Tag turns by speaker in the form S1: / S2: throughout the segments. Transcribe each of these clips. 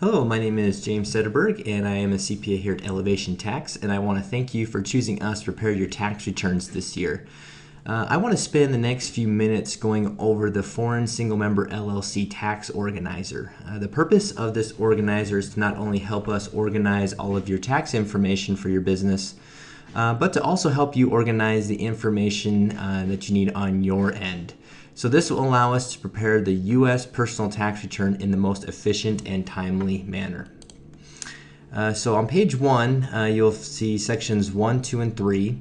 S1: Hello, my name is James Sederberg, and I am a CPA here at Elevation Tax, and I want to thank you for choosing us to prepare your tax returns this year. I want to spend the next few minutes going over the Foreign Single Member LLC Tax Organizer. The purpose of this organizer is to not only help us organize all of your tax information for your business, but to also help you organize the information that you need on your end. So this will allow us to prepare the U.S. personal tax return in the most efficient and timely manner. So on page 1, you'll see sections 1, 2, and 3.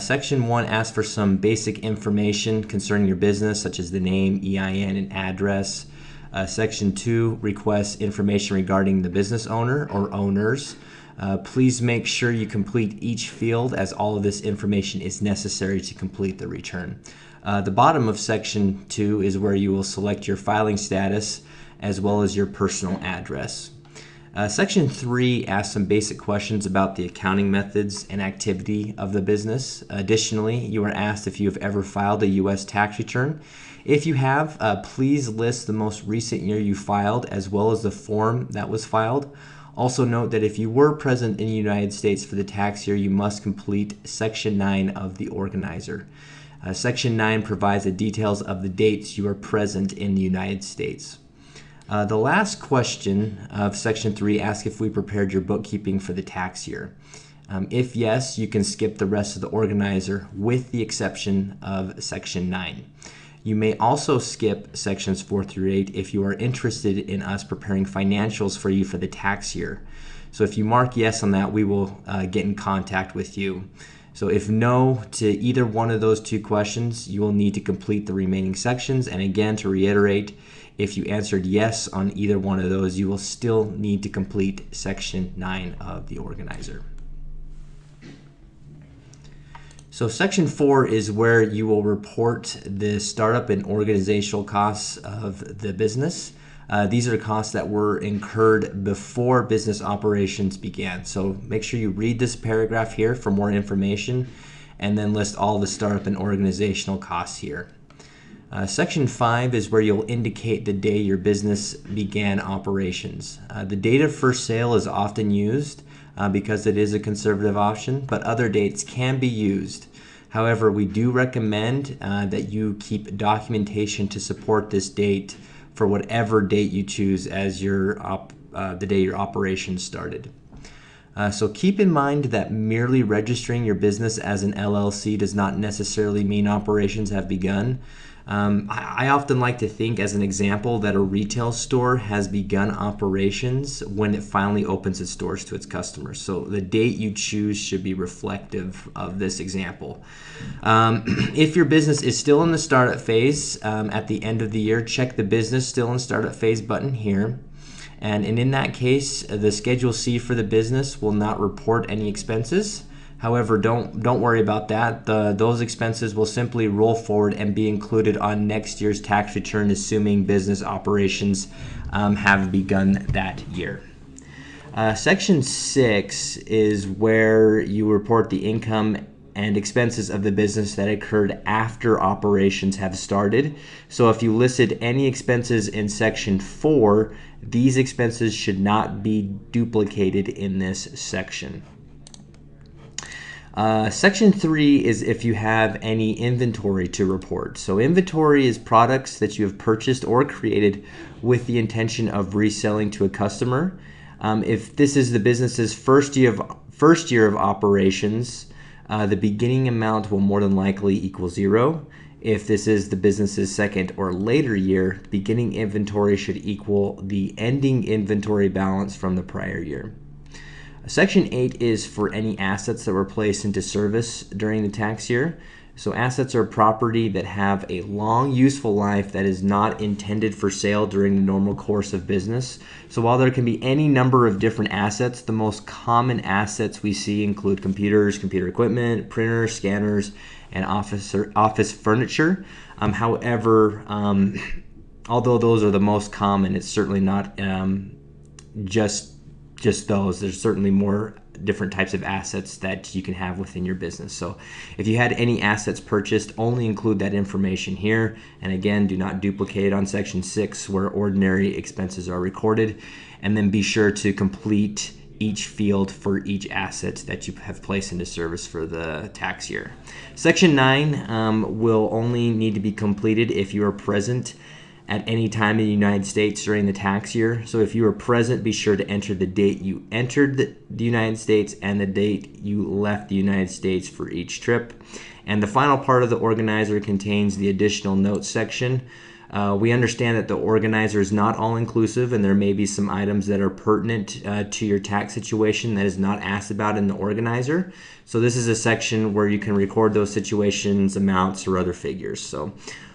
S1: Section 1 asks for some basic information concerning your business, such as the name, EIN, and address. Section 2 requests information regarding the business owner or owners. Please make sure you complete each field, as all of this information is necessary to complete the return. The bottom of section 2 is where you will select your filing status as well as your personal address. Section 3 asks some basic questions about the accounting methods and activity of the business. Additionally, you are asked if you have ever filed a U.S. tax return. If you have, please list the most recent year you filed as well as the form that was filed. Also note that if you were present in the United States for the tax year, you must complete Section 9 of the organizer. Section 9 provides the details of the dates you are present in the United States. The last question of Section 3 asks if we prepared your bookkeeping for the tax year. If yes, you can skip the rest of the organizer with the exception of Section 9. You may also skip sections 4 through 8 if you are interested in us preparing financials for you for the tax year. So if you mark yes on that, we will get in contact with you. So if no to either one of those two questions, you will need to complete the remaining sections. And again, to reiterate, if you answered yes on either one of those, you will still need to complete Section 9 of the organizer. So Section 4 is where you will report the startup and organizational costs of the business. These are costs that were incurred before business operations began. So make sure you read this paragraph here for more information and then list all the startup and organizational costs here. Section 5 is where you'll indicate the day your business began operations. The date of first sale is often used because it is a conservative option, but other dates can be used. However, we do recommend that you keep documentation to support this date for whatever date you choose as the day your operation started. So keep in mind that merely registering your business as an LLC does not necessarily mean operations have begun. I often like to think, as an example, that a retail store has begun operations when it finally opens its doors to its customers. So the date you choose should be reflective of this example. If your business is still in the startup phase at the end of the year, check the business still in startup phase button here. And in that case, the Schedule C for the business will not report any expenses. However, don't worry about that. Those expenses will simply roll forward and be included on next year's tax return, assuming business operations have begun that year. Section 6 is where you report the income and expenses of the business that occurred after operations have started. So if you listed any expenses in Section 4, these expenses should not be duplicated in this section. Section 3 is if you have any inventory to report. So inventory is products that you have purchased or created with the intention of reselling to a customer. If this is the business's first year of operations, the beginning amount will more than likely equal 0. If this is the business's second or later year, beginning inventory should equal the ending inventory balance from the prior year. Section 8 is for any assets that were placed into service during the tax year. So assets are property that have a long useful life that is not intended for sale during the normal course of business. So while there can be any number of different assets, the most common assets we see include computers, computer equipment, printers, scanners, and office furniture. However, although those are the most common, it's certainly not just those. There's certainly more different types of assets that you can have within your business. So if you had any assets purchased, only include that information here. And again, do not duplicate it on section 6 where ordinary expenses are recorded. And then be sure to complete each field for each asset that you have placed into service for the tax year. Section 9 will only need to be completed if you are present at any time in the United States during the tax year. So if you are present, be sure to enter the date you entered the United States and the date you left the United States for each trip. And the final part of the organizer contains the additional notes section. We understand that the organizer is not all-inclusive, and there may be some items that are pertinent to your tax situation that is not asked about in the organizer. So this is a section where you can record those situations, amounts, or other figures. So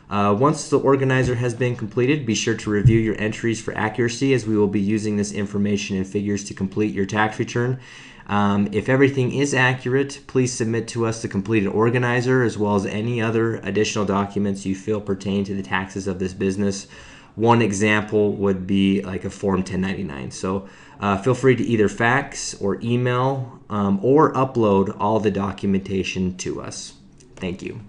S1: once the organizer has been completed, be sure to review your entries for accuracy, as we will be using this information and figures to complete your tax return. If everything is accurate, please submit to us the completed organizer as well as any other additional documents you feel pertain to the taxes of this business. One example would be like a Form 1099. So feel free to either fax or email or upload all the documentation to us. Thank you.